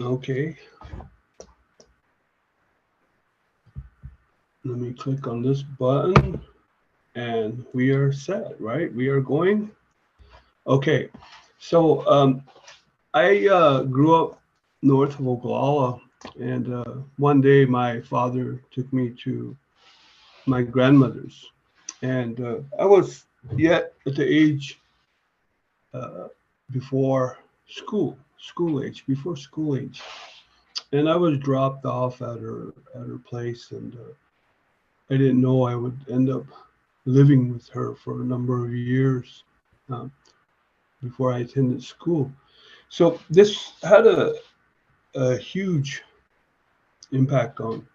Okay, let me click on this button and we are set, right? We are going. Okay, so I grew up north of Oglala, and one day my father took me to my grandmother's, and I was yet at the age uh, before school age, before school age, and I was dropped off at her place, and I didn't know I would end up living with her for a number of years um, before I attended school. So this had a huge impact on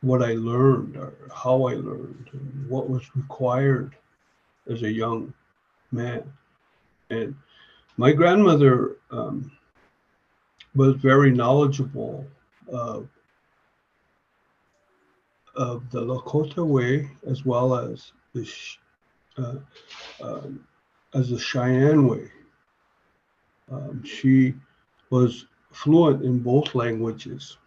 what I learned or how I learned and what was required as a young man. And my grandmother was very knowledgeable of, of the Lakota way as well as uh, um, as the Cheyenne way. She was fluent in both languages.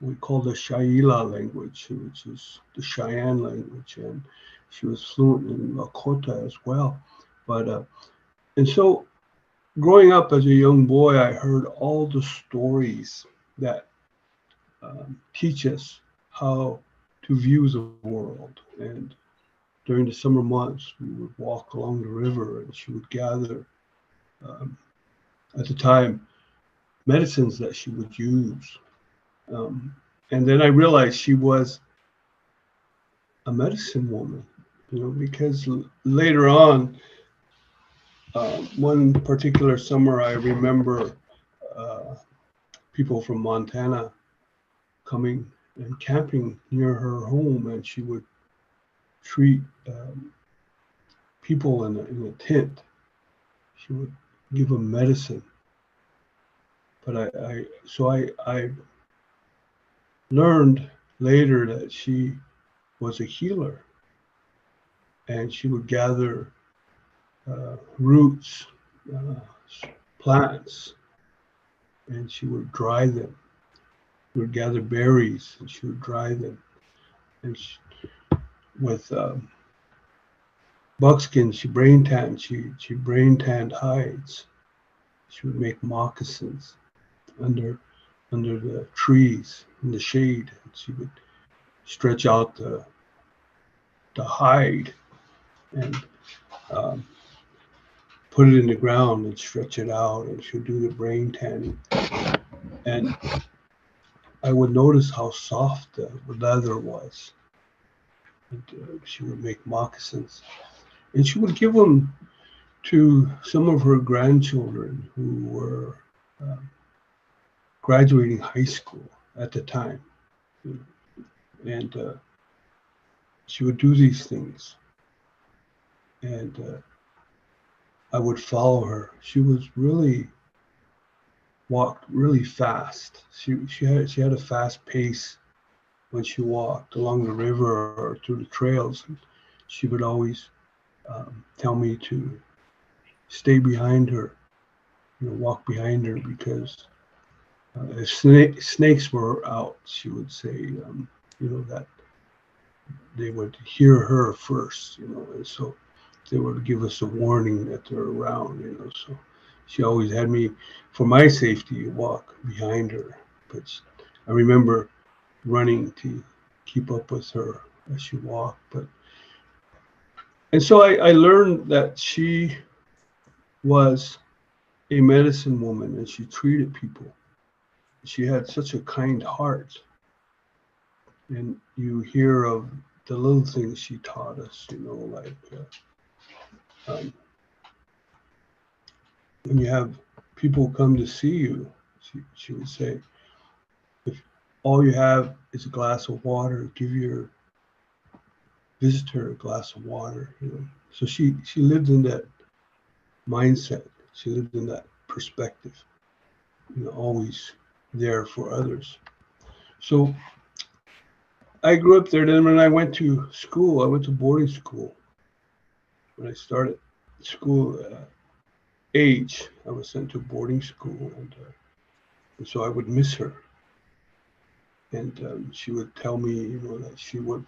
We call the Shaila language, which is the Cheyenne language, and she was fluent in Lakota as well. But and so growing up as a young boy, I heard all the stories that teach us how to view the world. And during the summer months, we would walk along the river, and she would gather, um, at the time, medicines that she would use. Um, and then I realized she was a medicine woman, because later on, one particular summer, I remember uh, people from Montana coming and camping near her home, and she would treat people in a tent. She would give them medicine. But I learned later that she was a healer, and she would gather roots, uh, plants, and she would dry them. She would gather berries and she would dry them. And with buckskin, she brain tanned hides. She would make moccasins under the trees in the shade. She would stretch out the hide and um, put it in the ground and stretch it out, and she would do the brain tanning. And I would notice how soft the leather was. And she would make moccasins, and she would give them to some of her grandchildren who were um, graduating high school at the time. And she would do these things, and I would follow her. She was really walked really fast. She had a fast pace when she walked along the river or through the trails. And she would always tell me to stay behind her, walk behind her, because if snakes were out, she would say, that they would hear her first, and so they would give us a warning that they're around. So she always had me, for my safety, walk behind her. But I remember running to keep up with her as she walked. And so I learned that she was a medicine woman and she treated people. She had such a kind heart. And you hear of the little things she taught us, like um, when you have people come to see you, she would say, if all you have is a glass of water, give your visitor a glass of water. So she lived in that mindset. She lived in that perspective, always there for others. So I grew up there. Then when I went to school, I went to boarding school. When I started school age, I was sent to boarding school, and And so I would miss her. And she would tell me, that she would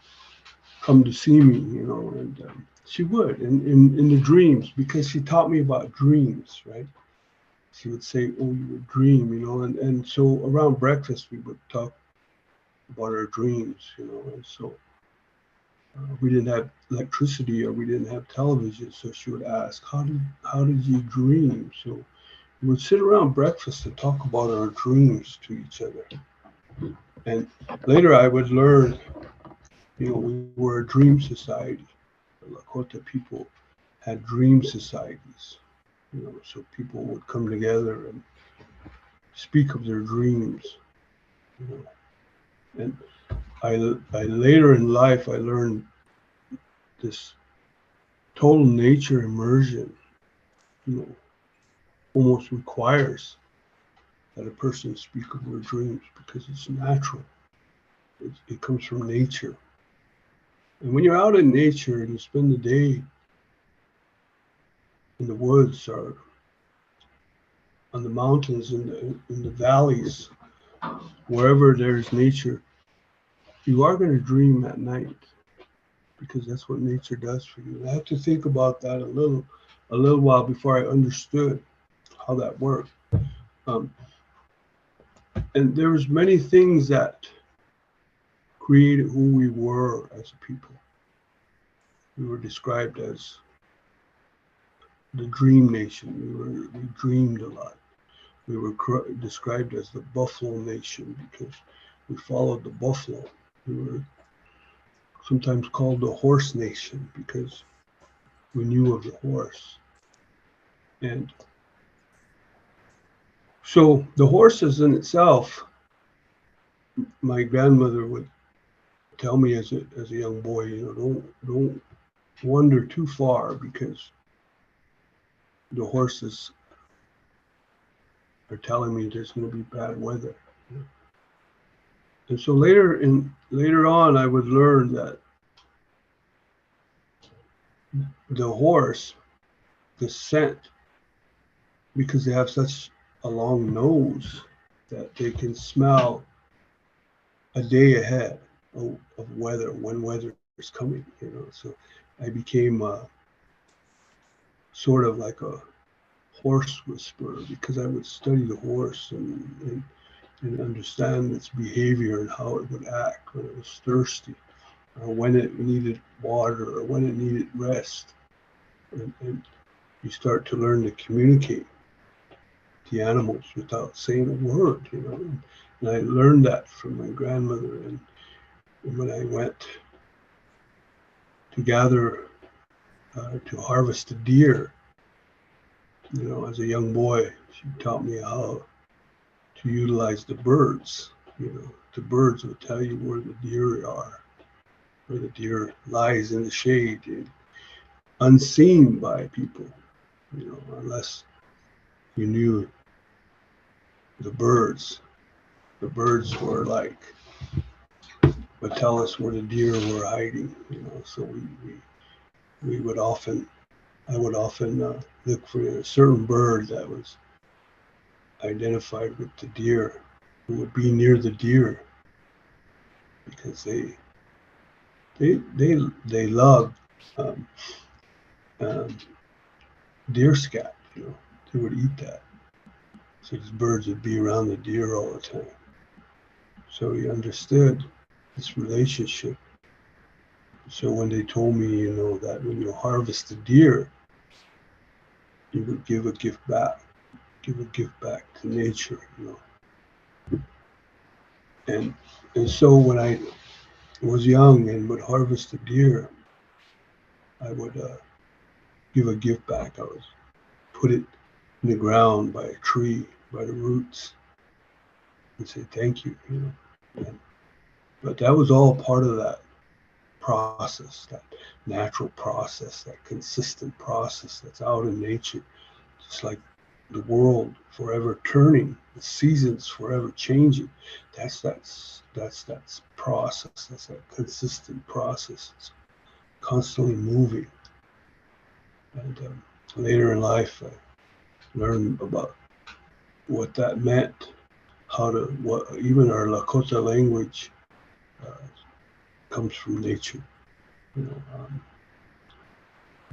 come to see me, and she would in the dreams, because she taught me about dreams, right? She would say, "Oh, you would dream," and so around breakfast we would talk about our dreams, and so we didn't have electricity or we didn't have television, so she would ask, how did you dream? So we would sit around breakfast and talk about our dreams to each other. And later I would learn, we were a dream society. The Lakota people had dream societies, so people would come together and speak of their dreams, you know. And I later in life I learned this total nature immersion, almost requires that a person speak of their dreams because it's natural. It comes from nature. And when you're out in nature and you spend the day in the woods or on the mountains, in the valleys, wherever there's nature, you are going to dream at night because that's what nature does for you. And I had to think about that a little while before I understood how that worked. And there was many things that created who we were as a people. We were described as the dream nation. We dreamed a lot. We were described as the buffalo nation because we followed the buffalo. We were sometimes called the horse nation because we knew of the horse. And so the horses in itself, my grandmother would tell me as a young boy, don't wander too far because the horses are telling me there's going to be bad weather. And so later on, I would learn that the horse, the scent, because they have such a long nose, that they can smell a day ahead of weather, when weather is coming. So I became sort of like a horse whisperer because I would study the horse and understand its behavior and how it would act when it was thirsty, or when it needed water, or when it needed rest. And you start to learn to communicate the animals without saying a word, And I learned that from my grandmother. And when I went to gather, to harvest a deer, as a young boy, she taught me how to utilize the birds. The birds will tell you where the deer are, where the deer lies in the shade, unseen by people, unless you knew the birds. The birds were would tell us where the deer were hiding, so we would often, I would often look for a certain bird that was identified with the deer, who would be near the deer, because they love deer scat. They would eat that. So these birds would be around the deer all the time. So he understood this relationship. So when they told me, that when you harvest a deer, you would give a gift back to nature, And so when I was young and would harvest a deer, I would give a gift back. I would put it in the ground by a tree, by the roots, and say thank you, But that was all part of that process, that natural process, that consistent process that's out in nature, just like the world forever turning, the seasons forever changing. That's that process. That's that consistent process. It's constantly moving. And later in life, I learned about what that meant how to, what, even our Lakota language uh, comes from nature. You know,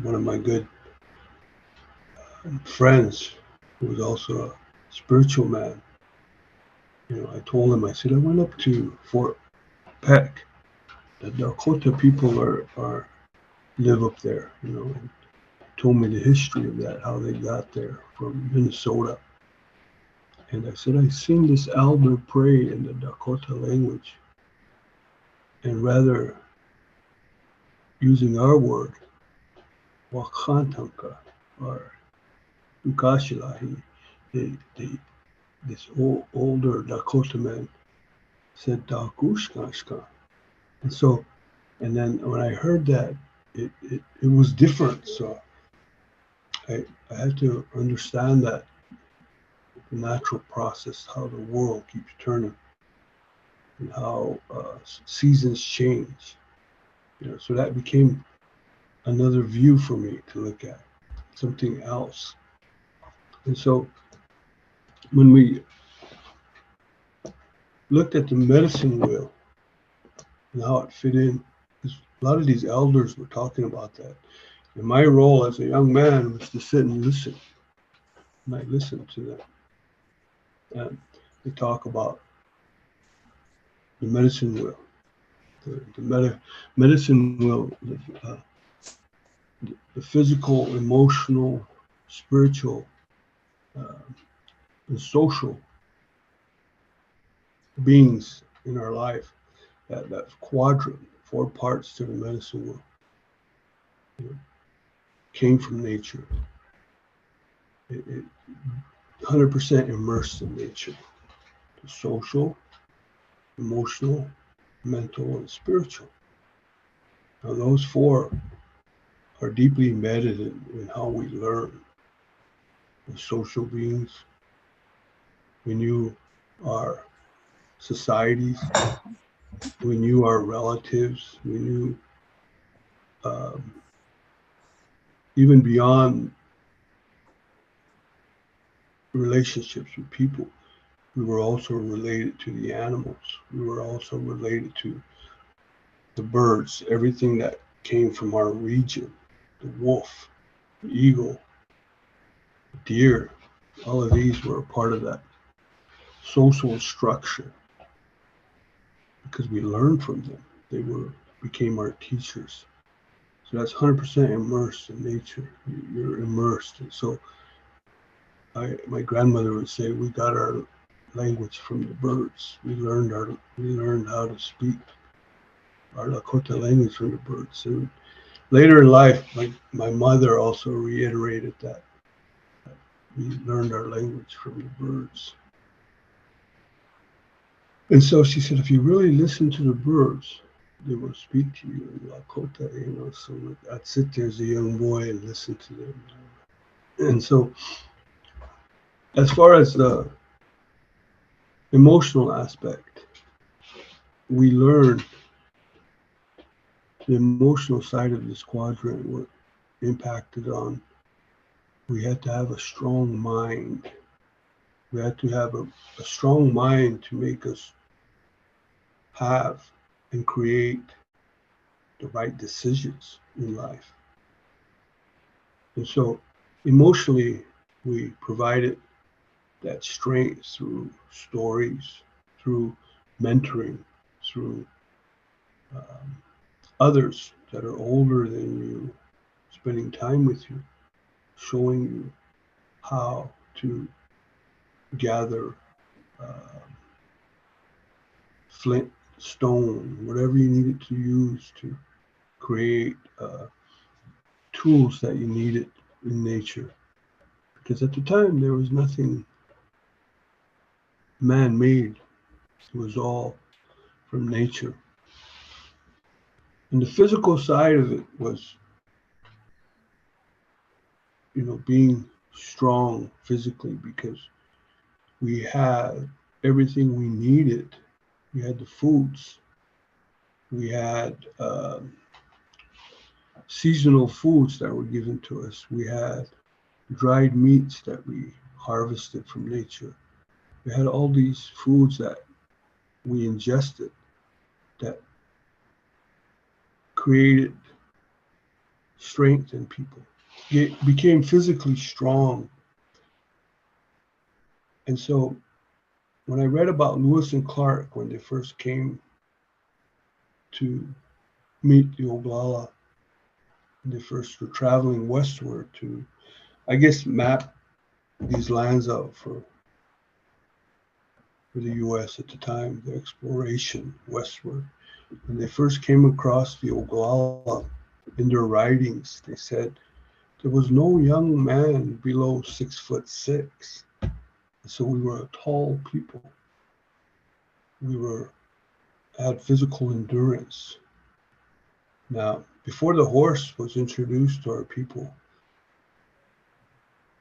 one of my good friends, who was also a spiritual man, you know, I told him, I said, I went up to Fort Peck. The Dakota people are live up there, you know, and told me the history of that, how they got there from Minnesota. And I said, I seen this elder pray in the Dakota language, and rather using our word, Wakantanka, or Ukashilahi, this older Dakota man said Dakushkashka. And so, and then when I heard that, it was different. So I had to understand that the natural process, how the world keeps turning, and how seasons change. You know, so that became another view for me to look at, something else. And so when we looked at the medicine wheel and how it fit in, because a lot of these elders were talking about that. And my role as a young man was to sit and listen. And I listened to them. And they talk about the medicine wheel, the medicine wheel, the physical, emotional, spiritual, uh, and social beings in our life. That quadrant, 4 parts to the medicine wheel, you know, came from nature. It 100% immersed in nature. The social, emotional, mental, and spiritual. Now those 4 are deeply embedded in how we learn. As social beings, we knew our societies, we knew our relatives, we knew um, even beyond relationships with people, we were also related to the animals. We were also related to the birds, everything that came from our region, the wolf, the eagle, the deer. All of these were a part of that social structure because we learned from them. They became our teachers. So that's 100% immersed in nature. You're immersed. And so my grandmother would say, we got our language from the birds. We learned how to speak our Lakota language from the birds. And later in life, my mother also reiterated that we learned our language from the birds. And so she said, if you really listen to the birds, they will speak to you in Lakota, you know. So I'd sit there as a young boy and listen to them. And so as far as the emotional aspect, we learned the emotional side of this quadrant, what impacted on, we had to have a strong mind. We had to have a strong mind to make us have and create the right decisions in life. And so emotionally, we provided that strength through stories, through mentoring, through others that are older than you, spending time with you, showing you how to gather flint, stone, whatever you needed to use to create tools that you needed in nature. Because at the time, there was nothing man-made. It was all from nature. And the physical side of it was, you know, being strong physically because we had everything we needed. We had the foods. We had seasonal foods that were given to us. We had dried meats that we harvested from nature. We had all these foods that we ingested that created strength in people, became physically strong. And so when I read about Lewis and Clark when they first came to meet the Oglala, they first were traveling westward to, I guess, map these lands out for the U.S. at the time, the exploration westward. When they first came across the Oglala, in their writings, they said there was no young man below 6'6". So we were a tall people. We had physical endurance. Now, before the horse was introduced to our people,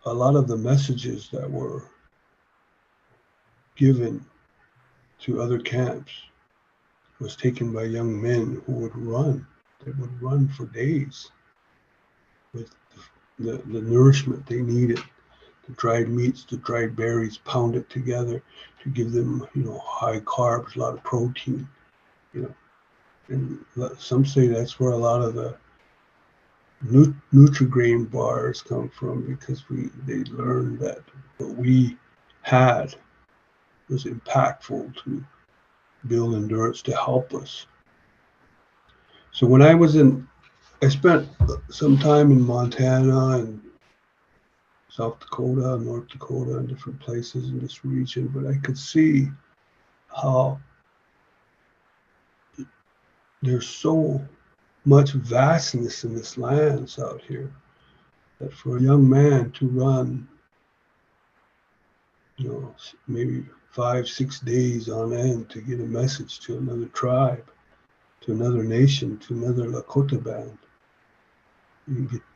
a lot of the messages that were given to other camps was taken by young men who would run. They would run for days with the nourishment they needed, the dried meats, the dried berries, pounded together to give them, high carbs, a lot of protein, and some say that's where a lot of the Nutri-Grain bars come from, because they learned that what we had was impactful to build endurance to help us. So when I spent some time in Montana and South Dakota, North Dakota, and different places in this region, but I could see how there's so much vastness in this lands out here that for a young man to run, maybe 5-6 days on end to get a message to another tribe, to another nation, to another Lakota band,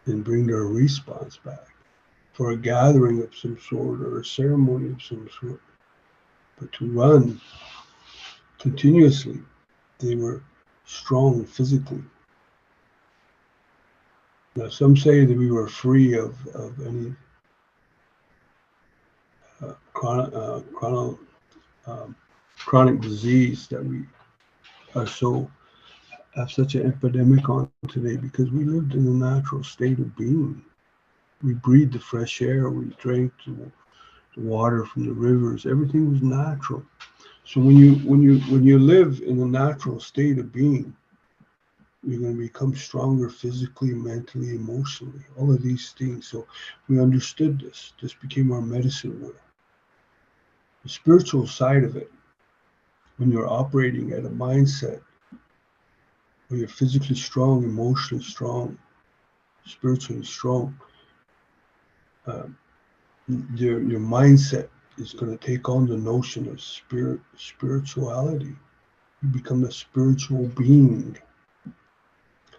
and bring their response back for a gathering of some sort or a ceremony of some sort. But to run continuously, they were strong physically. Now, some say that we were free of any chronic disease that we have such an epidemic on today, because we lived in a natural state of being. We breathed the fresh air, we drank the water from the rivers. Everything was natural. So when you live in a natural state of being, you're going to become stronger physically, mentally, emotionally, all of these things. So we understood this. This became our medicine wheel. The spiritual side of it, when you're operating at a mindset where you're physically strong, emotionally strong, spiritually strong, your mindset is going to take on the notion of spirituality. You become a spiritual being.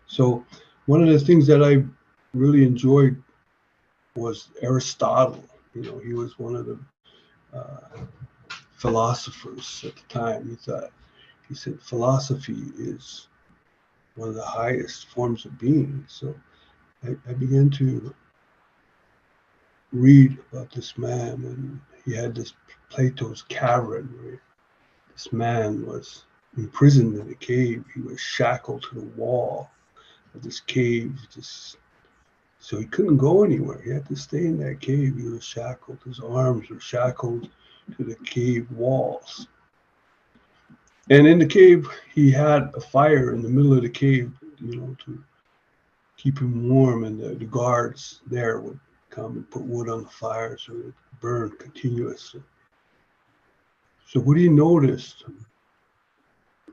So one of the things that I really enjoyed was Aristotle. He was one of the philosophers at the time. He said philosophy is one of the highest forms of being. So I began to read about this man, and he had this Plato's cavern where this man was imprisoned in a cave. He was shackled to the wall of this cave, so he couldn't go anywhere. He had to stay in that cave. He was shackled. His arms were shackled to the cave walls. And in the cave, he had a fire in the middle of the cave, to keep him warm, and the guards there would come and put wood on the fire so it burned continuously. So what he noticed,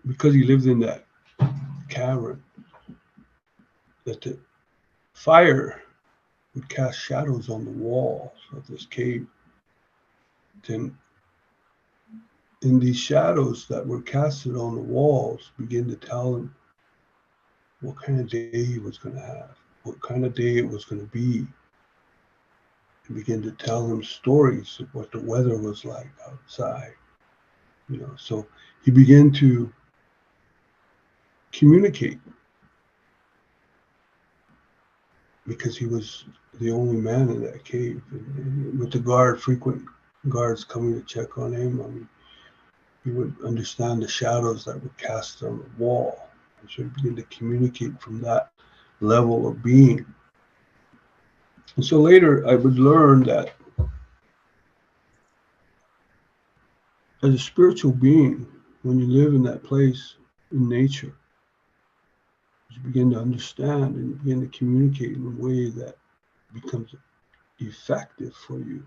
because he lived in that cavern, that the fire would cast shadows on the walls of this cave. Then in these shadows that were casted on the walls begin to tell him what kind of day he was going to have, what kind of day it was going to be. And begin to tell him stories of what the weather was like outside. So he began to communicate, because he was the only man in that cave, and with the guard frequent guards coming to check on him. I mean, he would understand the shadows that were cast on the wall. And so he began to communicate from that level of being. And so later I would learn that as a spiritual being, when you live in that place in nature, you begin to understand and you begin to communicate in a way that becomes effective for you.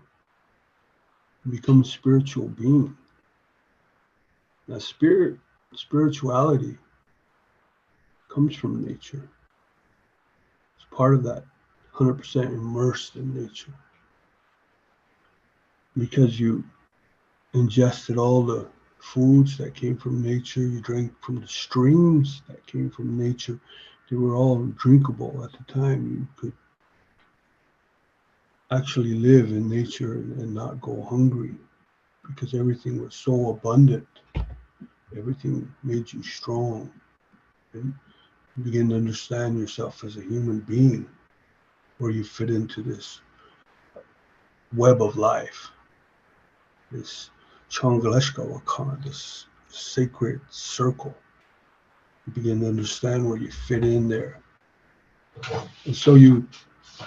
You become a spiritual being. Now, spirituality comes from nature. It's part of that 100% immersed in nature. Because you ingested all the foods that came from nature, you drank from the streams that came from nature. They were all drinkable at the time. You could actually live in nature and not go hungry because everything was so abundant. Everything made you strong. And you begin to understand yourself as a human being, where you fit into this web of life, this Changaleshka Wakana, this sacred circle. You begin to understand where you fit in there. And so you,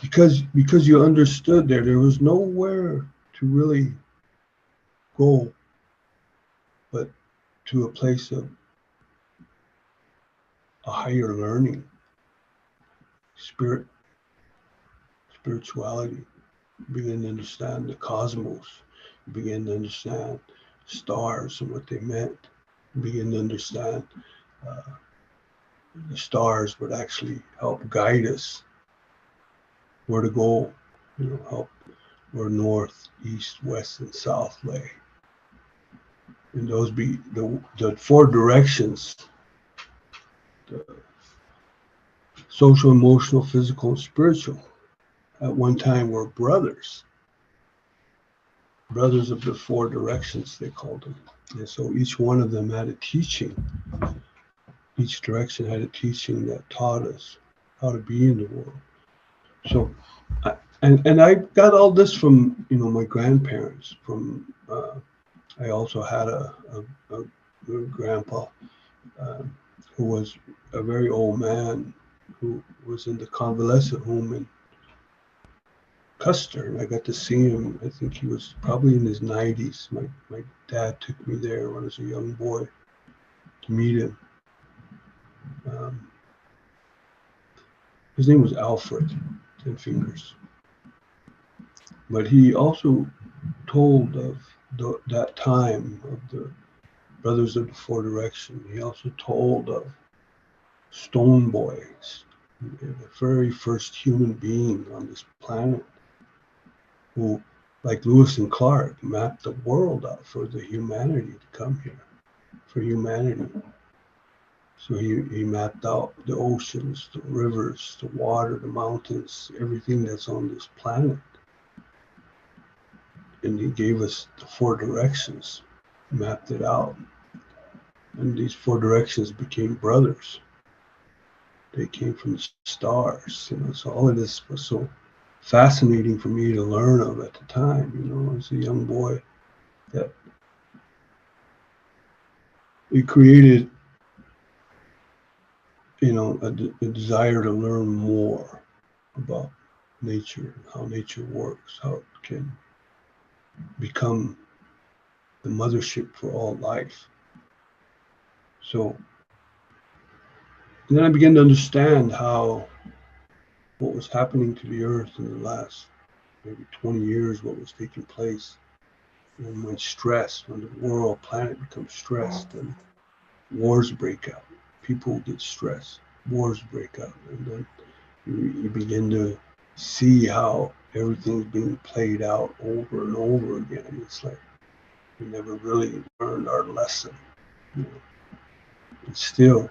because you understood there was nowhere to really go but to a place of a higher learning, spirituality. You begin to understand the cosmos. You begin to understand stars and what they meant. You begin to understand the stars would actually help guide us where to go, help where north, east, west, and south lay. And those be the four directions: the social, emotional, physical, and spiritual. At one time were brothers of the four directions, they called them. And so each one of them had a teaching. Each direction had a teaching that taught us how to be in the world. So, and I got all this from my grandparents. From I also had a grandpa who was a very old man who was in the convalescent home in Custer, and I got to see him. I think he was probably in his 90s. My dad took me there when I was a young boy to meet him. His name was Alfred, 10 Fingers. But he also told of that time of the Brothers of the Four Direction. He also told of Stone Boys, the very first human being on this planet, who, like Lewis and Clark, mapped the world out for the humanity to come here, for humanity. So he mapped out the oceans, the rivers, the water, the mountains, everything that's on this planet. And he gave us the four directions, mapped it out. And these four directions became brothers. They came from the stars, so all of this was so fascinating for me to learn of at the time, as a young boy, that it created, a desire to learn more about nature, how nature works, how it can become the mothership for all life. So then I began to understand what was happening to the earth in the last maybe 20 years, what was taking place. And when the planet becomes stressed, and wars break out, people get stressed, wars break out, and then you begin to see how everything's being played out over and over again. It's like we never really learned our lesson. And still,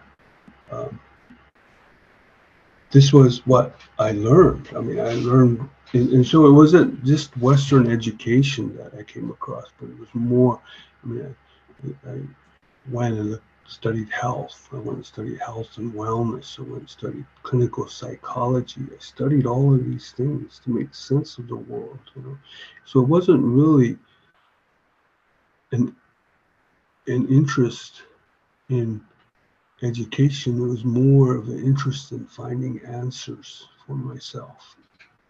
this was what I learned. I mean, I learned, and so it wasn't just Western education that I came across, but it was more. I mean, I went and studied health. I went and studied health and wellness. I went and studied clinical psychology. I studied all of these things to make sense of the world. So it wasn't really an interest in education. It was more of an interest in finding answers for myself,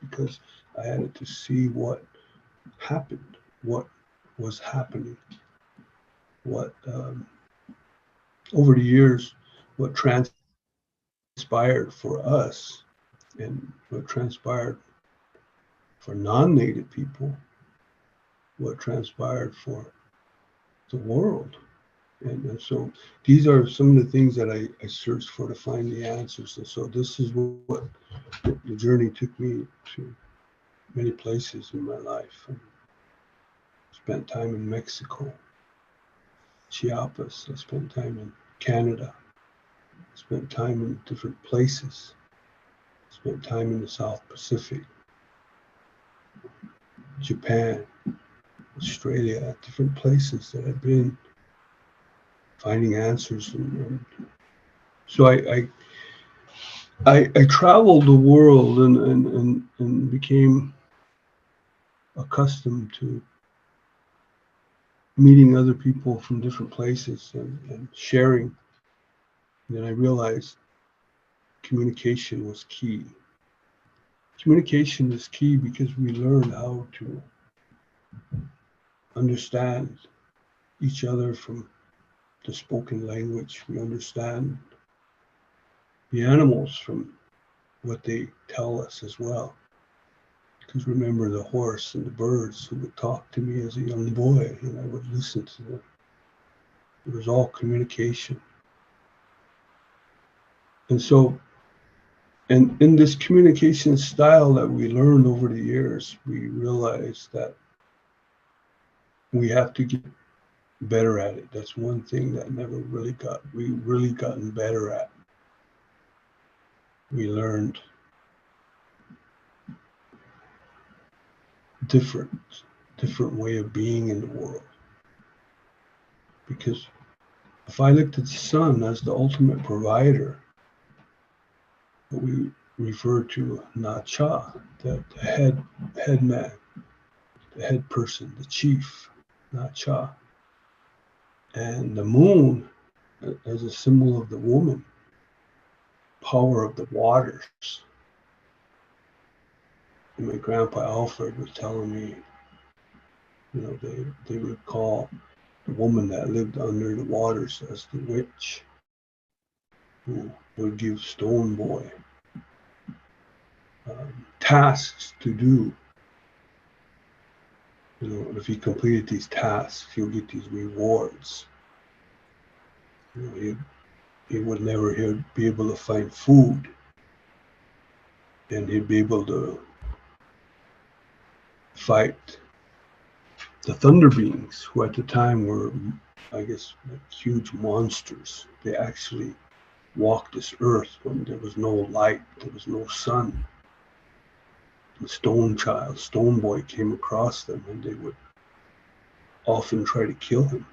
because I had to see what happened, what was happening, what over the years, what transpired for us and what transpired for non-native people, what transpired for the world. And so these are some of the things that I searched for to find the answers. And so this is what the journey took me to many places in my life. I spent time in Mexico, Chiapas. I spent time in Canada. I spent time in different places. I spent time in the South Pacific, Japan, Australia, different places that I've been finding answers. And so I traveled the world and became accustomed to meeting other people from different places and sharing. And then I realized communication was key. Communication is key because we learn how to understand each other from the spoken language. We understand the animals from what they tell us as well. Because remember the horse and the birds who would talk to me as a young boy, and I would listen to them. It was all communication. And so, and in this communication style that we learned over the years, we realized that we have to get better at it. That's one thing that we really gotten better at. We learned different way of being in the world. Because if I looked at the sun as the ultimate provider, what we refer to Na-Cha, the head man, the head person, the chief, Na-Cha, and the moon as a symbol of the woman, power of the waters. And my grandpa Alfred was telling me, they would call the woman that lived under the waters as the witch, who would give Stone Boy tasks to do. If he completed these tasks, he'll get these rewards. He would never be able to find food, and he'd be able to fight the Thunder Beings, who at the time were, I guess, huge monsters. They actually walked this earth when there was no light, there was no sun. The Stone Boy came across them, and they would often try to kill him.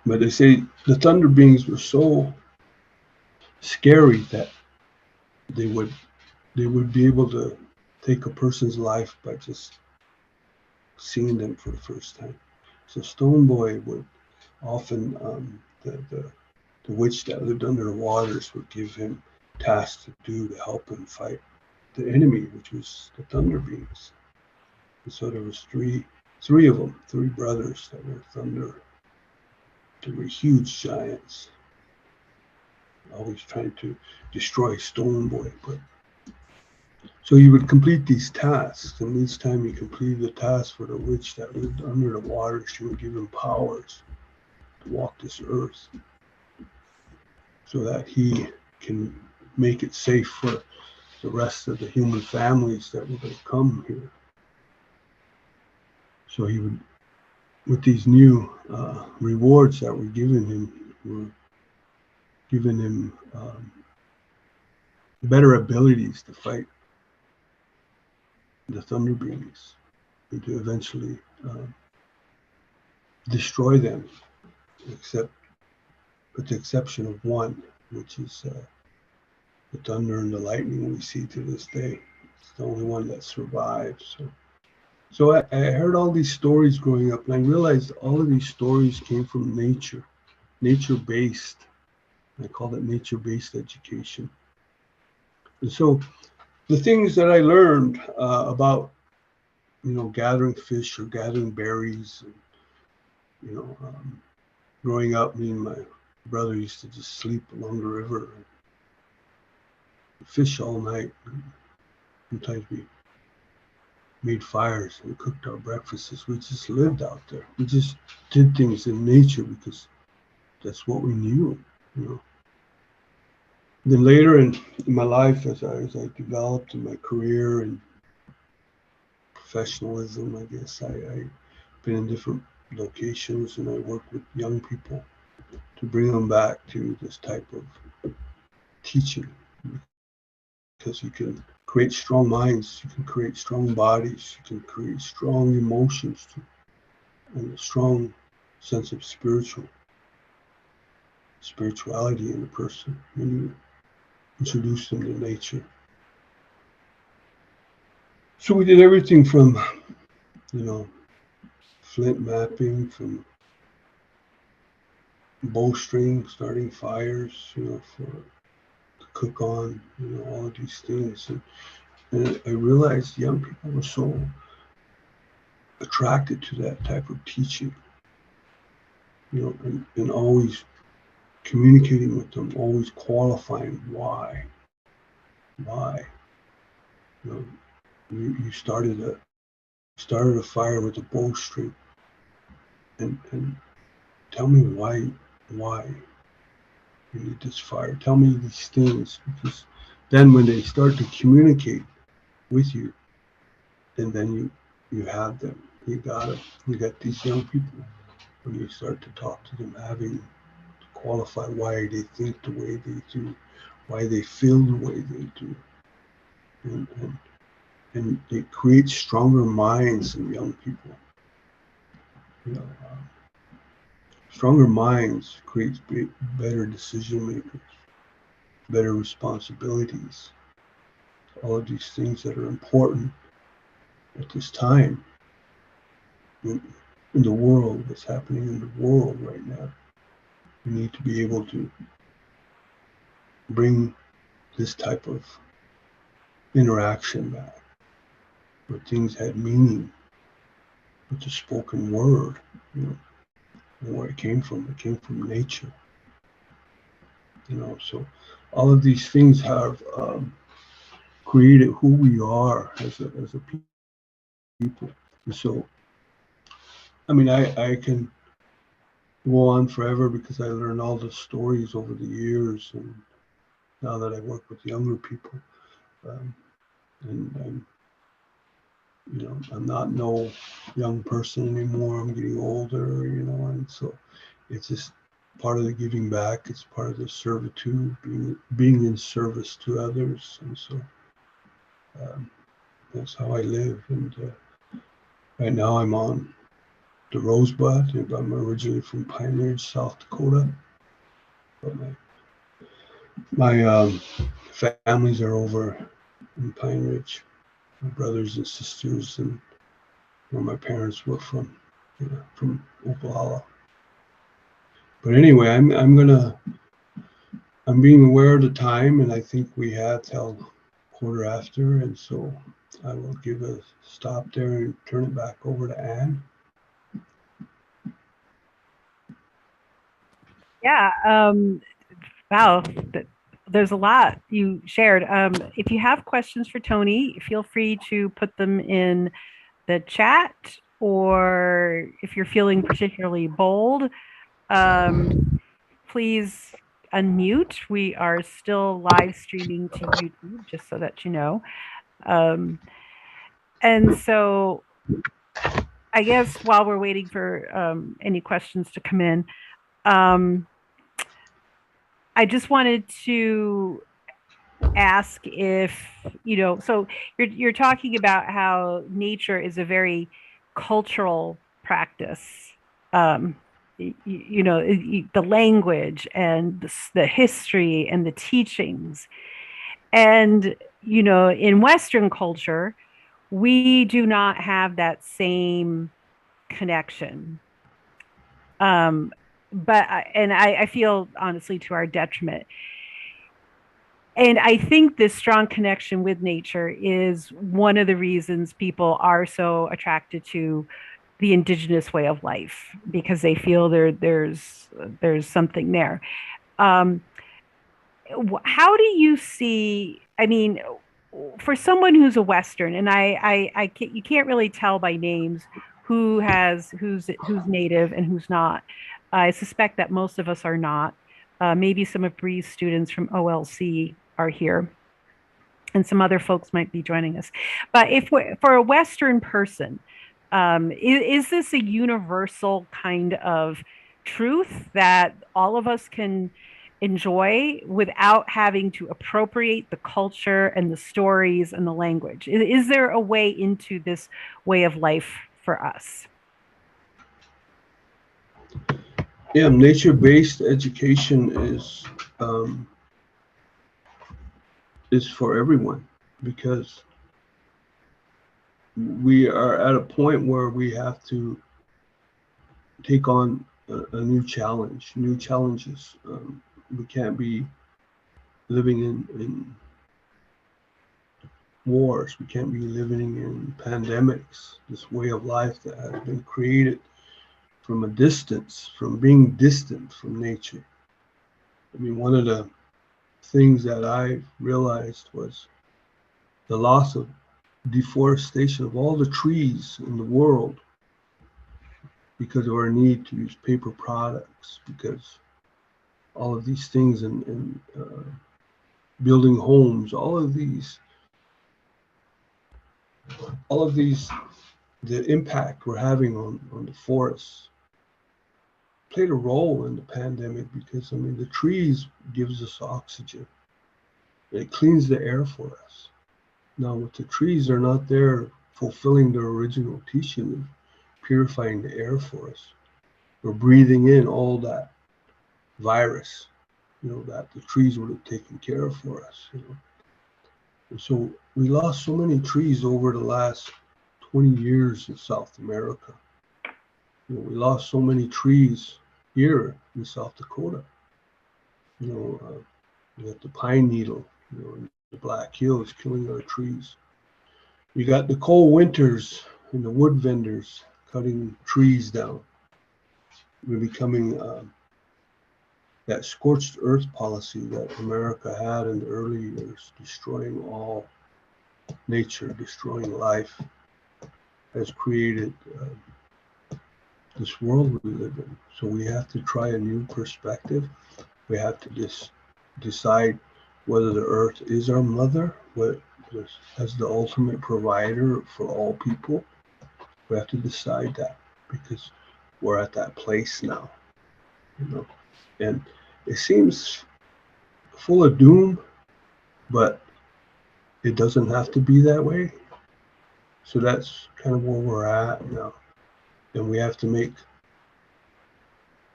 But they say the Thunder Beings were so scary that they would be able to take a person's life by just seeing them for the first time. So Stone Boy would often, the witch that lived under the waters would give him tasks to do to help him fight the enemy, which was the Thunder Beings. And so there was three of them, three brothers that were thunder. They were huge giants, always trying to destroy Stone Boy. So he would complete these tasks, and each time he completed the task for the witch that lived under the water, she would give him powers to walk this earth so that he can make it safe for the rest of the human families that were going to come here. So he would, with these new rewards that were given him, better abilities to fight the Thunder Beings and to eventually destroy them, with the exception of one, which is the thunder and the lightning we see to this day. It's the only one that survived. So So I heard all these stories growing up, and I realized all of these stories came from nature, nature-based. I call it nature-based education. And so the things that I learned about, gathering fish or gathering berries, and, you know, um, growing up, me and my brother used to just sleep along the river and fish all night. Sometimes we made fires and cooked our breakfasts. We just lived out there. We just did things in nature because that's what we knew, you know. Then later in my life, as I developed in my career and professionalism, I guess I've been in different locations and I work with young people to bring them back to this type of teaching because you can create strong minds, you can create strong bodies, you can create strong emotions and a strong sense of spirituality in a person when you introduce them to nature. So we did everything from, you know, flint mapping, from bowstring, starting fires, for to cook on, all of these things. And I realized young people were so attracted to that type of teaching, and always communicating with them, always qualifying why. You know, you started a fire with a bowstring, and tell me why you need this fire. Tell me these things, because then when they start to communicate with you, and then you have them. You got them. You got these young people. When you start to talk to them, having to qualify why they think the way they do, why they feel the way they do, and it creates stronger minds in young people. You know, stronger minds creates better decision makers, better responsibilities. All of these things that are important at this time in the world, what's happening in the world right now. We need to be able to bring this type of interaction back, where things had meaning with the spoken word, and where it came from. It came from nature, So all of these things have created who we are as a people. And so, I mean, I can go on forever because I learned all the stories over the years, and now that I work with younger people, um, and I'm not no young person anymore. I'm getting older, and so it's just part of the giving back. It's part of the servitude, being in service to others, and so that's how I live. And right now I'm on the Rosebud. I'm originally from Pine Ridge, South Dakota, but my families are over in Pine Ridge. My brothers and sisters, and where my parents were from Oklahoma. But anyway, I'm being aware of the time, and I think we have till 1:15, and so I will give a stop there and turn it back over to Anne. Yeah. Wow. There's a lot you shared. If you have questions for Tony, feel free to put them in the chat, or if you're feeling particularly bold, please unmute. We are still live streaming to YouTube, just so that you know. And so I guess while we're waiting for any questions to come in, I just wanted to ask if, so you're talking about how nature is a very cultural practice. The language and the history and the teachings. And, in Western culture, we do not have that same connection. I feel honestly to our detriment. And I think this strong connection with nature is one of the reasons people are so attracted to the indigenous way of life, because they feel there's something there. Um, how do you see? I mean, for someone who's a Western, and I can't, you can't really tell by names who's native and who's not. I suspect that most of us are not. Maybe some of Bree's students from OLC are here, and some other folks might be joining us. But if for a Western person, is this a universal kind of truth that all of us can enjoy without having to appropriate the culture and the stories and the language? Is there a way into this way of life for us? Yeah, nature-based education is for everyone, because we are at a point where we have to take on a new challenge, new challenges. We can't be living in wars. We can't be living in pandemics. This way of life that has been created from a distance, from being distant from nature. I mean, one of the things that I realized was the loss of deforestation of all the trees in the world because of our need to use paper products, because all of these things and building homes, all of these, the impact we're having on the forests played a role in the pandemic, because I mean the trees gives us oxygen. It cleans the air for us. Now with the trees, they're not there fulfilling their original teaching of purifying the air for us. We're breathing in all that virus, that the trees would have taken care of for us. And so we lost so many trees over the last 20 years in South America. We lost so many trees here in South Dakota. We got the pine needle, the Black Hills killing our trees. You got the cold winters and the wood vendors cutting trees down. We're becoming that scorched earth policy that America had in the early years, destroying all nature, destroying life, has created this world we live in. So we have to try a new perspective. We have to decide whether the earth is our mother, as the ultimate provider for all people. We have to decide that, because we're at that place now, and it seems full of doom, but it doesn't have to be that way. So that's kind of where we're at now. And we have to make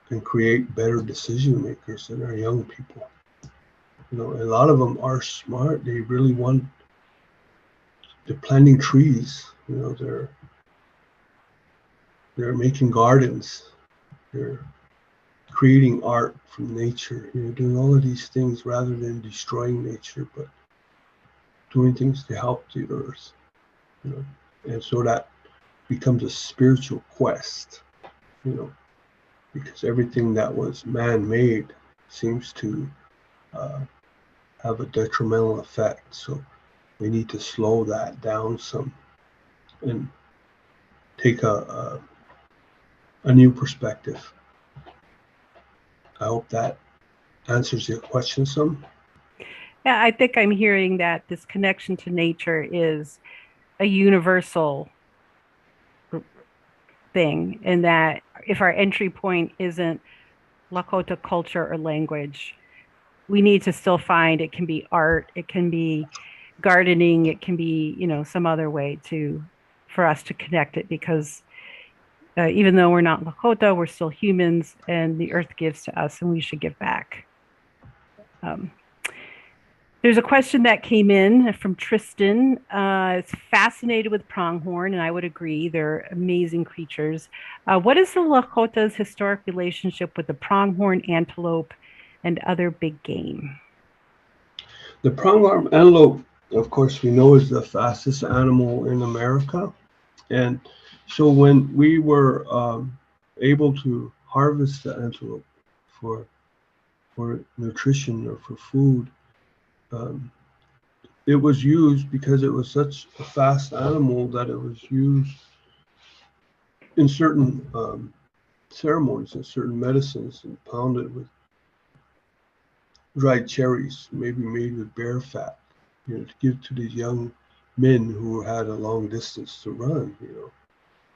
and create better decision makers than our young people. A lot of them are smart. They really want, they're planting trees. They're making gardens. They're creating art from nature, doing all of these things rather than destroying nature, but doing things to help the earth. And so that becomes a spiritual quest, because everything that was man-made seems to have a detrimental effect. So we need to slow that down some and take a new perspective. I hope that answers your question some. Yeah, I think I'm hearing that this connection to nature is a universal thing, and that if our entry point isn't Lakota culture or language, we need to still find, it can be art, it can be gardening, it can be, some other way for us to connect it, because even though we're not Lakota, we're still humans, and the earth gives to us and we should give back. There's a question that came in from Tristan. Is fascinated with pronghorn, and I would agree. They're amazing creatures. What is the Lakota's historic relationship with the pronghorn antelope and other big game? The pronghorn antelope, of course, we know is the fastest animal in America. And so when we were able to harvest the antelope for nutrition or for food, um, it was used because it was such a fast animal that it was used in certain ceremonies and certain medicines and pounded with dried cherries, maybe made with bear fat, to give to these young men who had a long distance to run,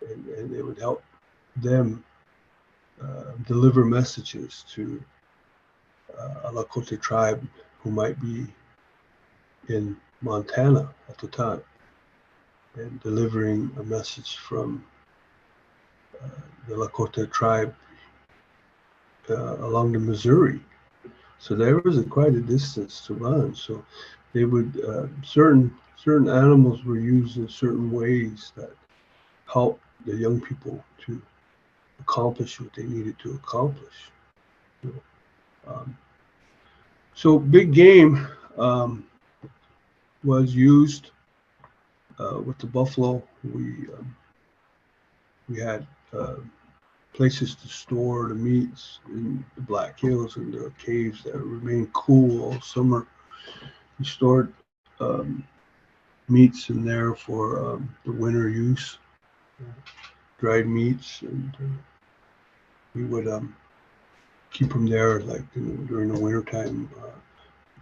and it would help them deliver messages to a Lakota tribe who might be in Montana at the time, and delivering a message from the Lakota tribe along the Missouri. So there was quite a distance to run. So they would certain animals were used in certain ways that helped the young people to accomplish what they needed to accomplish. So big game was used with the buffalo. We had places to store the meats in the Black Hills and the caves that remained cool all summer. We stored meats in there for the winter use, dried meats, and we would keep them there like during the winter time.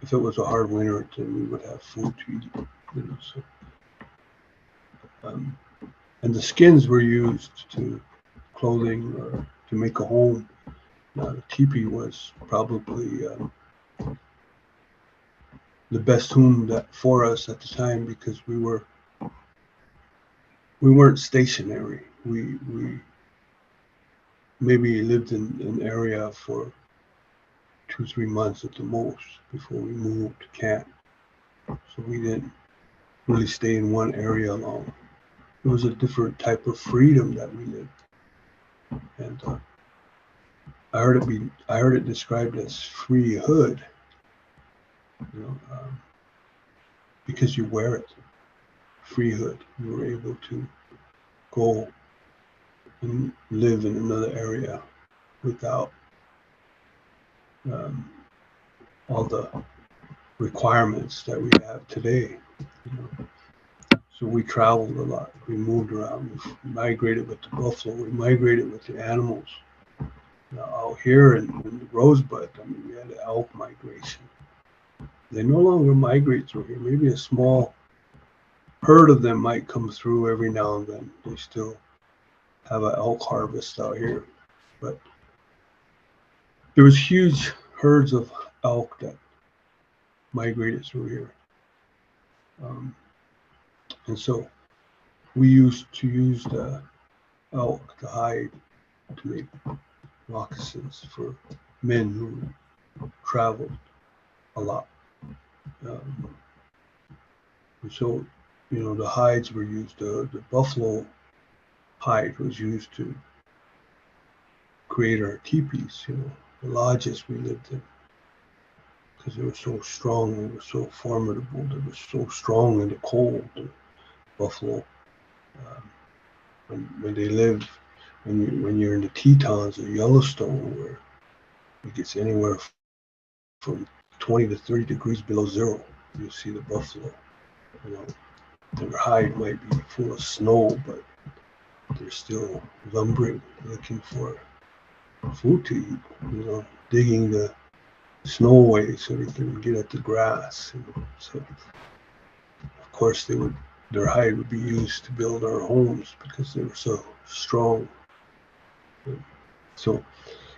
If it was a hard winter, then we would have food to eat. So, and the skins were used to clothing or to make a home. The teepee was probably the best home that for us at the time because we weren't stationary. We maybe lived in an area for 2-3 months at the most before we moved to camp. So we didn't really stay in one area long. It was a different type of freedom that we lived. And I heard it described as freehood, because you wear it. Freehood. You were able to go and live in another area without all the requirements that we have today. So we traveled a lot. We moved around. We migrated with the buffalo. We migrated with the animals. Out here in the Rosebud, we had an elk migration. They no longer migrate through here. Maybe a small herd of them might come through every now and then. They still have an elk harvest out here, but there was huge herds of elk that migrated through here, and so we used to use the elk, the hide, to make moccasins for men who traveled a lot. And so, the hides were used. The buffalo hide was used to create our teepees, the lodges we lived in, because they were so strong, they were so formidable, they were so strong in the cold. The buffalo, when they live, when you're in the Tetons or Yellowstone, where it gets anywhere from 20 to 30 degrees below zero, you'll see the buffalo. Their hide might be full of snow, but they're still lumbering, looking for food to eat, digging the snow away so they can get at the grass. So, of course, their hide would be used to build our homes because they were so strong. So,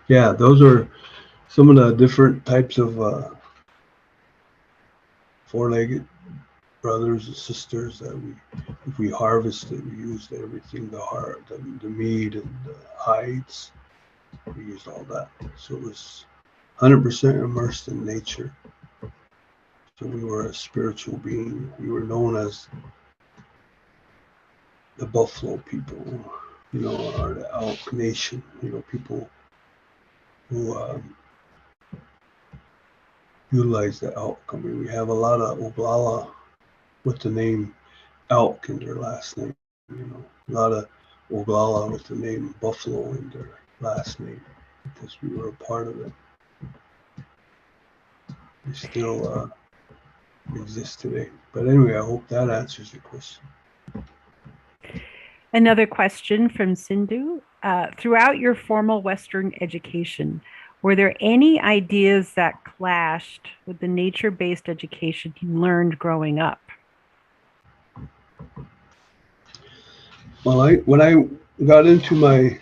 yeah, those are some of the different types of four-legged brothers and sisters that if we harvested, we used everything, the meat and the hides. We used all that. So it was 100% immersed in nature. So we were a spiritual being. We were known as the Buffalo people, or the Elk Nation, people who utilize the elk. I mean, we have a lot of Oglala with the name Elk in their last name, a lot of Oglala with the name Buffalo in their last name, because we were a part of it. They still exist today. But anyway, I hope that answers your question. Another question from Sindhu. Throughout your formal Western education, were there any ideas that clashed with the nature-based education you learned growing up? Well, when I got into my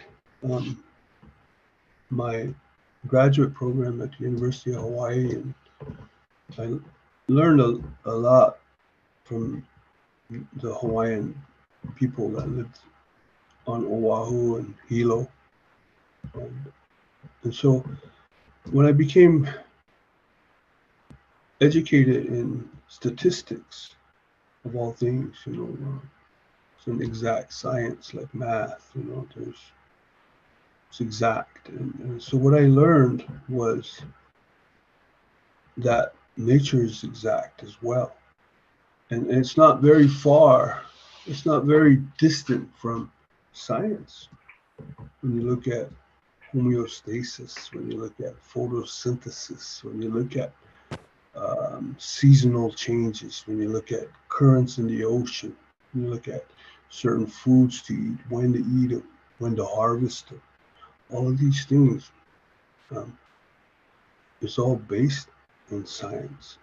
my graduate program at the University of Hawaii, and I learned a lot from the Hawaiian people that lived on Oahu and Hilo. And so when I became educated in statistics, of all things, some exact science like math, it's exact. And so what I learned was that nature is exact as well. And it's not very far, it's not very distant from science. When you look at homeostasis, when you look at photosynthesis, when you look at seasonal changes, when you look at currents in the ocean, when you look at certain foods to eat, when to eat them, when to harvest them, all of these things, it's all based in science,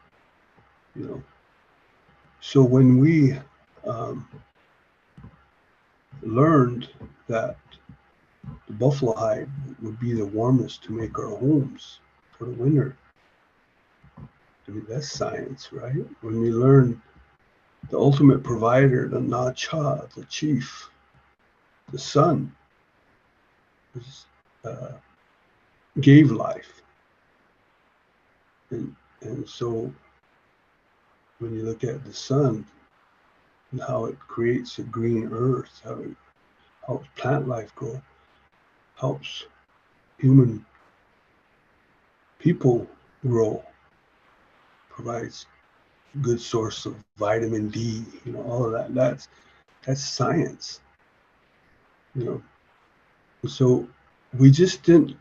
So when we learned that the buffalo hide would be the warmest to make our homes for the winter, I mean, that's science, right? When we learned the ultimate provider, the Na-Cha, the chief, the sun, gave life. And so when you look at the sun and how it creates a green earth, how it helps plant life grow, helps human people grow, provides good source of vitamin D, all of that. That's science, So we just didn't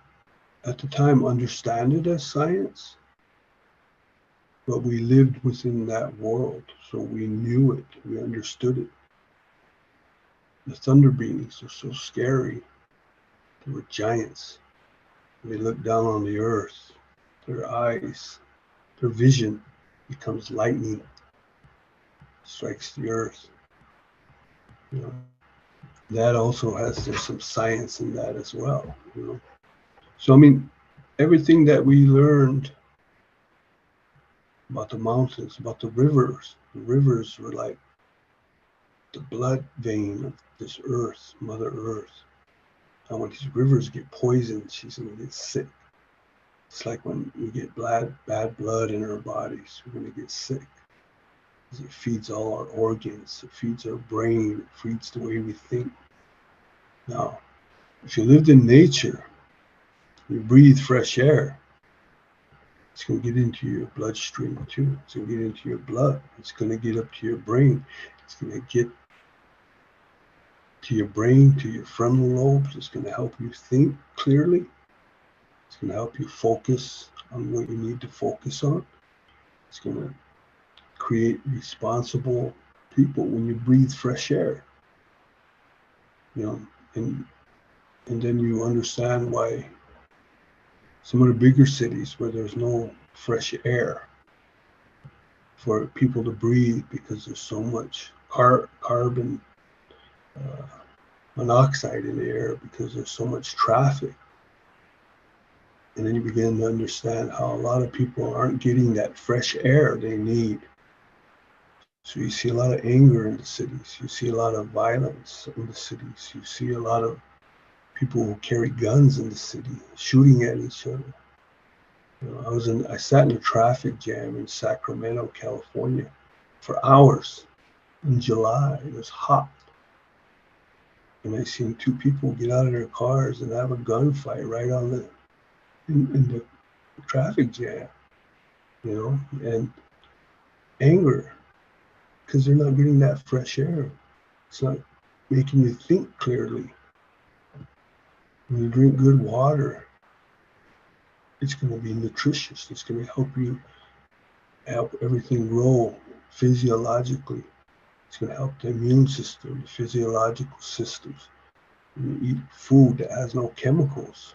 at the time understand it as science, but we lived within that world, so we knew it, we understood it. The thunder beings are so scary. They were giants. They look down on the earth. Their eyes, their vision becomes lightning, strikes the earth. That also there's some science in that as well. So I mean, everything that we learned about the mountains, about the rivers were like the blood vein of this earth, Mother Earth. And when these rivers get poisoned, she's going to get sick. It's like when we get bad blood in our bodies, we're going to get sick. Because it feeds all our organs, it feeds our brain, it feeds the way we think. Now, if you lived in nature, you breathe fresh air, it's going to get into your bloodstream too. It's going to get into your blood. It's going to get up to your brain. It's going to get to your brain, to your frontal lobes. It's going to help you think clearly. It's going to help you focus on what you need to focus on. It's going to create responsible people when you breathe fresh air. And then you understand why some of the bigger cities where there's no fresh air for people to breathe because there's so much carbon monoxide in the air because there's so much traffic. And then you begin to understand how a lot of people aren't getting that fresh air they need. So you see a lot of anger in the cities. You see a lot of violence in the cities. You see a lot of people who carry guns in the city shooting at each other. You know, I sat in a traffic jam in Sacramento, California, for hours in July. It was hot, and I seen two people get out of their cars and have a gunfight right on in the traffic jam. You know, and anger because they're not getting that fresh air. It's not making you think clearly. When you drink good water, it's going to be nutritious. It's going to help everything grow physiologically. It's going to help the immune system, the physiological systems. When you eat food that has no chemicals,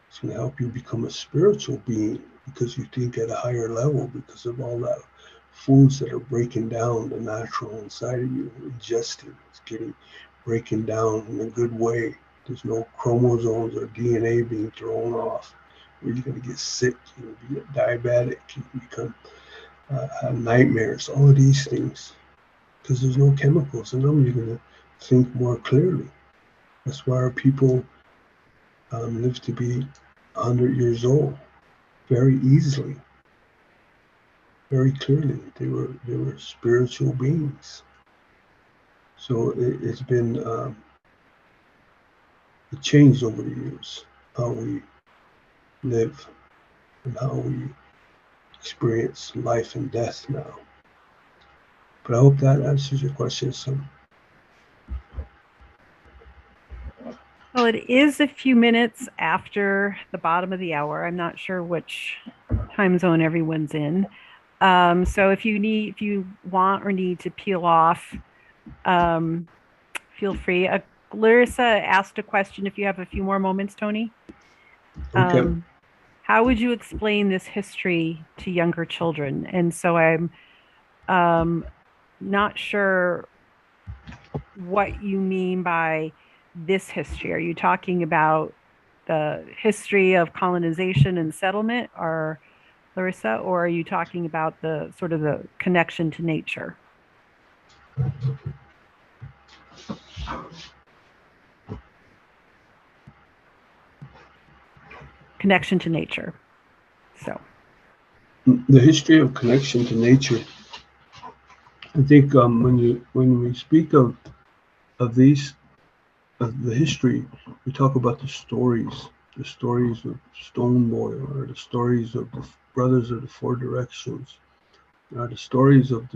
it's going to help you become a spiritual being because you think at a higher level because of all that foods that are breaking down the natural inside of you, ingesting. It's breaking down in a good way. There's no chromosomes or DNA being thrown off. Where you're going to get sick, you get diabetic, you become have nightmares, all of these things. Because there's no chemicals in them, you're going to think more clearly. That's why our people live to be 100 years old very easily, very clearly. They were spiritual beings. So it's been it changed over the years how we live and how we experience life and death now. But I hope that answers your question, son. Well, it is a few minutes after the bottom of the hour. I'm not sure which time zone everyone's in. So if you want or need to peel off, feel free. Larissa asked a question. If you have a few more moments, Tony. Okay. How would you explain this history to younger children? And so I'm not sure what you mean by this history. Are you talking about the history of colonization and settlement, or Larissa, or are you talking about the sort of the connection to nature? Connection to nature. So the history of connection to nature. I think when we speak of these of the history, we talk about the stories of Stone Boy, or the stories of the Brothers of the Four Directions, or the stories of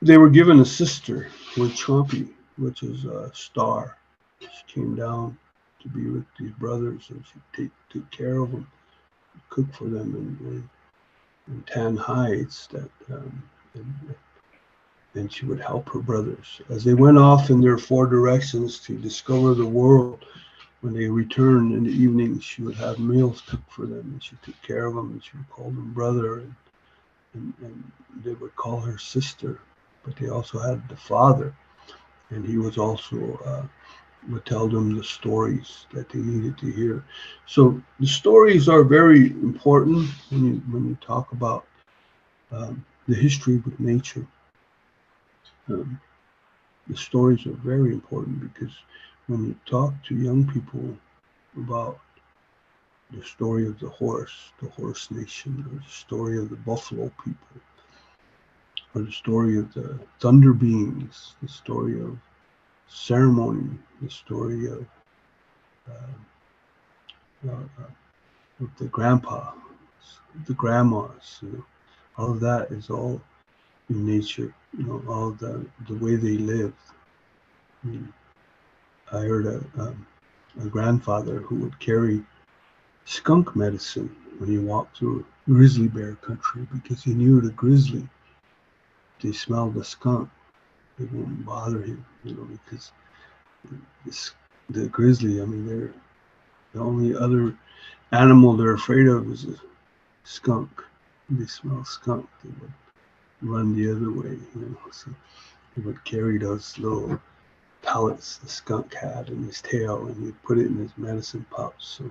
they were given a sister with Chompy, which is a star. She came down to be with these brothers, and she took care of them, cook for them, and tan hides that. And she would help her brothers as they went off in their four directions to discover the world. When they returned in the evening, she would have meals cooked for them, and she took care of them, and she would call them brother, and they would call her sister. But they also had the father, and he was also would tell them the stories that they needed to hear. So the stories are very important when you talk about the history with nature. The stories are very important because when you talk to young people about the story of the horse nation, or the story of the buffalo people, or the story of the thunder beings, the story of ceremony, the story of the grandpa, the grandmas, all of that is all in nature, all the way they lived. I heard a grandfather who would carry skunk medicine when he walked through grizzly bear country because he knew the grizzly, if they smelled the skunk, it wouldn't bother him, because the grizzly, they're the only other animal they're afraid of is a skunk. When they smell skunk, they would run the other way, so he would carry those little pellets the skunk had in his tail, and he'd put it in his medicine pouch. So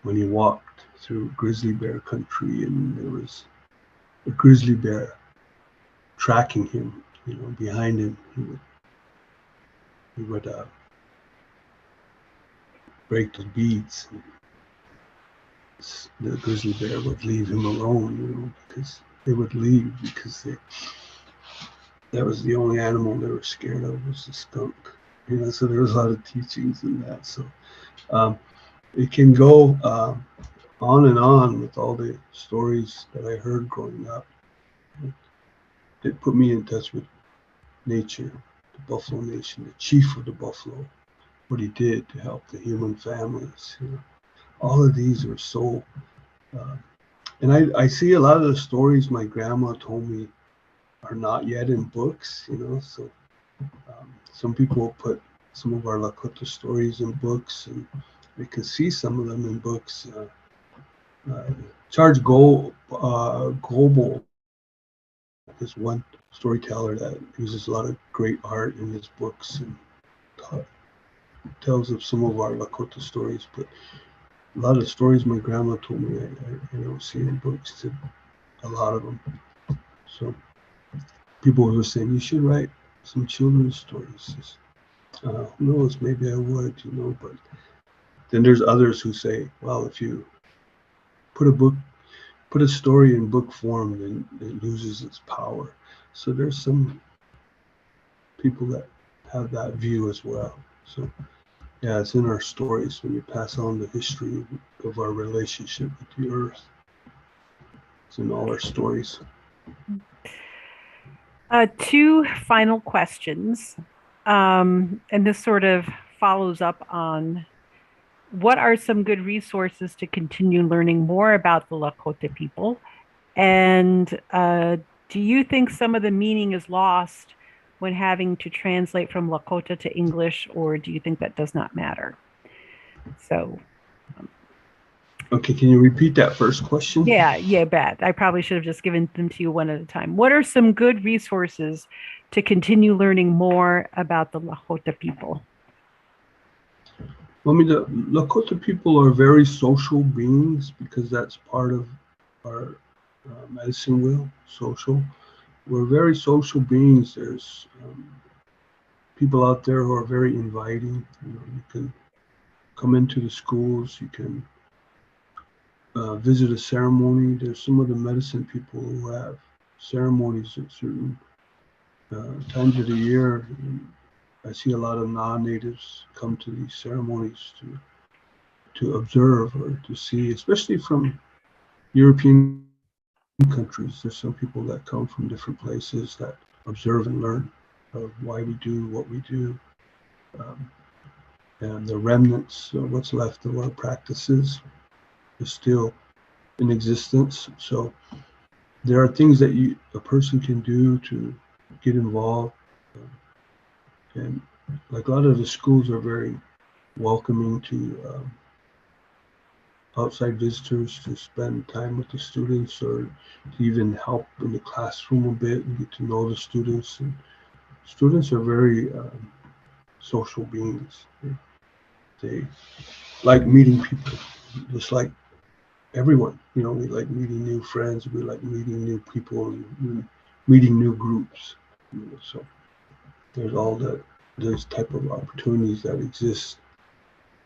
when he walked through grizzly bear country and there was a grizzly bear tracking him, behind him, he would break the beads the grizzly bear would leave him alone, you know, because they would leave because that was the only animal they were scared of was the skunk. You know, so there was a lot of teachings in that. So it can go on and on with all the stories that I heard growing up. It put me in touch with nature, the Buffalo Nation, the chief of the buffalo, what he did to help the human families. You know, all of these are so. And I see a lot of the stories my grandma told me are not yet in books. You know, so some people put some of our Lakota stories in books, and they can see some of them in books. Charles Global is one storyteller that uses a lot of great art in his books and tells of some of our Lakota stories. But a lot of the stories my grandma told me I don't see in books, a lot of them. So people were saying, you should write some children's stories. Who knows, maybe I would, you know, but then there's others who say, well, if you put a story in book form, then it loses its power. So there's some people that have that view as well. So yeah, it's in our stories when you pass on the history of our relationship with the earth. It's in all our stories. Two final questions. And this sort of follows up on what are some good resources to continue learning more about the Lakota people? And do you think some of the meaning is lost when having to translate from Lakota to English, or do you think that does not matter? So. Okay, can you repeat that first question? Yeah, bad. I probably should have just given them to you one at a time. What are some good resources to continue learning more about the Lakota people? Well, I mean, the Lakota people are very social beings because that's part of our medicine wheel, social. We're very social beings. There's people out there who are very inviting. You know, you can come into the schools, you can visit a ceremony. There's some of the medicine people who have ceremonies at certain times of the year. I see a lot of non-natives come to these ceremonies to observe or to see, especially from European countries. There's some people that come from different places that observe and learn of why we do what we do, and the remnants, what's left of our practices, is still in existence. So there are things that a person can do to get involved, and like a lot of the schools are very welcoming to outside visitors to spend time with the students or to even help in the classroom a bit and get to know the students. And students are very social beings. They like meeting people, just like everyone. You know, we like meeting new friends, we like meeting new people and meeting new groups. You know, so there's all those type of opportunities that exist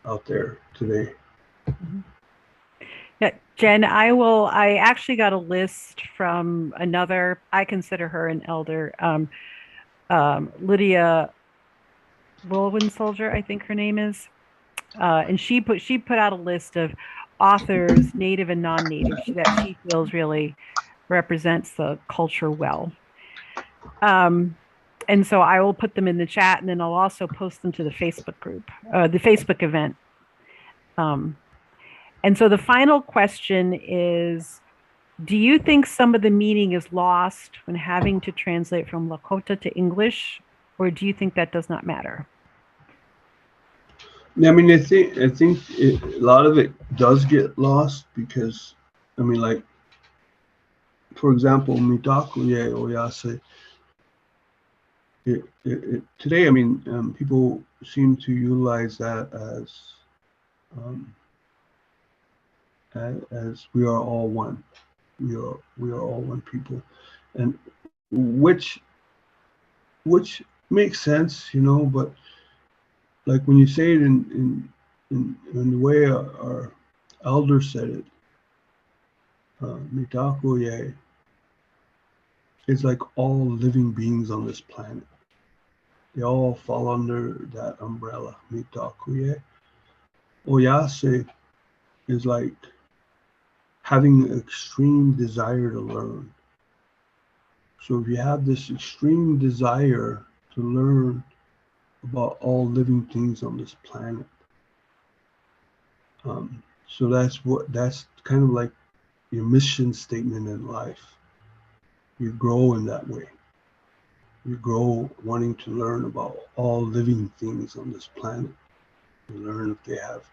out there today. Mm-hmm. Yeah, Jen, I actually got a list from another, I consider her an elder, Lydia Whirlwind Soldier, I think her name is. And she put out a list of authors, native and non-native, that she feels really represents the culture well. And so I will put them in the chat, and then I'll also post them to the Facebook group, the Facebook event. And so the final question is, do you think some of the meaning is lost when having to translate from Lakota to English, or do you think that does not matter? I mean, I think a lot of it does get lost because, I mean, like, for example, Mitakuye Oyase, today, I mean, people seem to utilize that as we are all one. We are all one people, and which makes sense, you know. But like when you say it in the way our elder said it, Mitakuye is like all living beings on this planet. They all fall under that umbrella, Mitakuye. Oyase is like having an extreme desire to learn. So if you have this extreme desire to learn about all living things on this planet, so that's kind of like your mission statement in life. You grow in that way. You grow wanting to learn about all living things on this planet. You learn if they have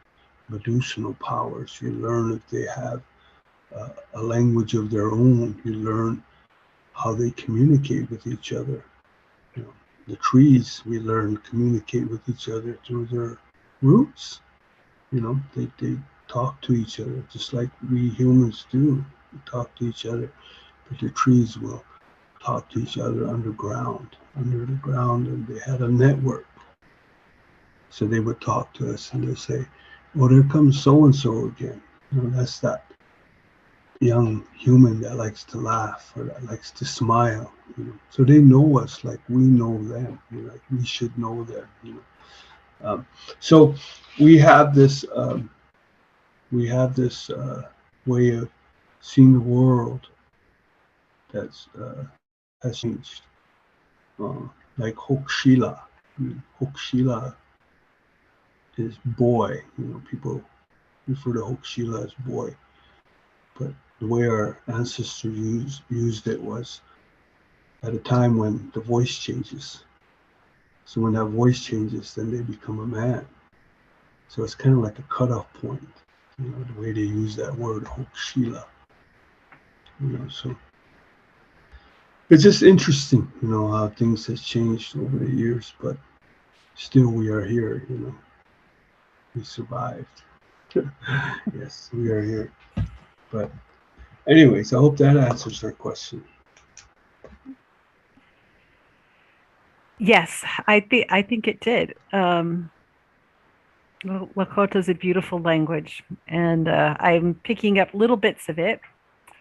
medicinal powers. You learn if they have a language of their own. You learn how they communicate with each other. You know, the trees, we learn communicate with each other through their roots. You know, they talk to each other just like we humans do. We talk to each other, but the trees will talk to each other under the ground, and they had a network. So they would talk to us and they'd say, "Oh, there comes so and so again." You know, that's that young human that likes to laugh or that likes to smile. You know, so they know us like we know them. You know, like we should know them. You know, so we have this way of seeing the world that's has changed. Like Hokshila. I mean, Hokshila is boy. You know, people refer to Hokshila as boy, but the way our ancestors used it was at a time when the voice changes. So when that voice changes, then they become a man. So it's kind of like a cutoff point. You know, the way they use that word Hokshila. You know, so it's just interesting, you know, how things has changed over the years, but still we are here, you know. We survived. Yes, we are here. But anyways, I hope that answers your question. Yes, I think it did. Lakota is a beautiful language, and I'm picking up little bits of it.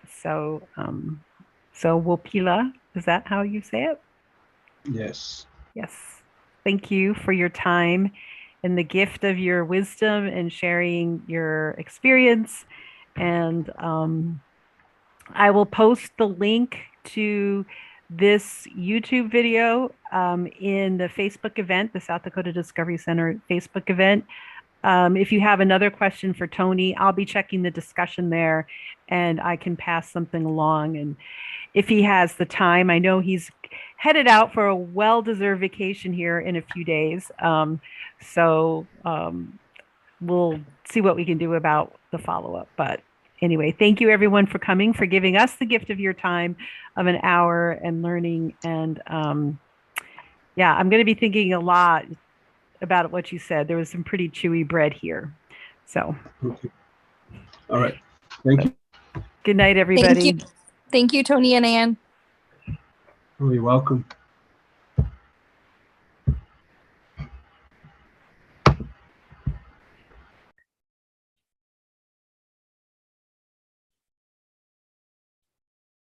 So, Wopila, is that how you say it? Yes. Yes. Thank you for your time and the gift of your wisdom and sharing your experience. And I will post the link to this YouTube video in the Facebook event, the South Dakota Discovery Center Facebook event. If you have another question for Tony, I'll be checking the discussion there and I can pass something along. And if he has the time, I know he's headed out for a well-deserved vacation here in a few days. So we'll see what we can do about the follow-up. But anyway, thank you everyone for coming, for giving us the gift of your time of an hour and learning. And yeah, I'm going to be thinking a lot about what you said. There was some pretty chewy bread here. So, okay. All right. Thank you. Good night, everybody. Thank you, Tony and Ann. Oh, you're welcome.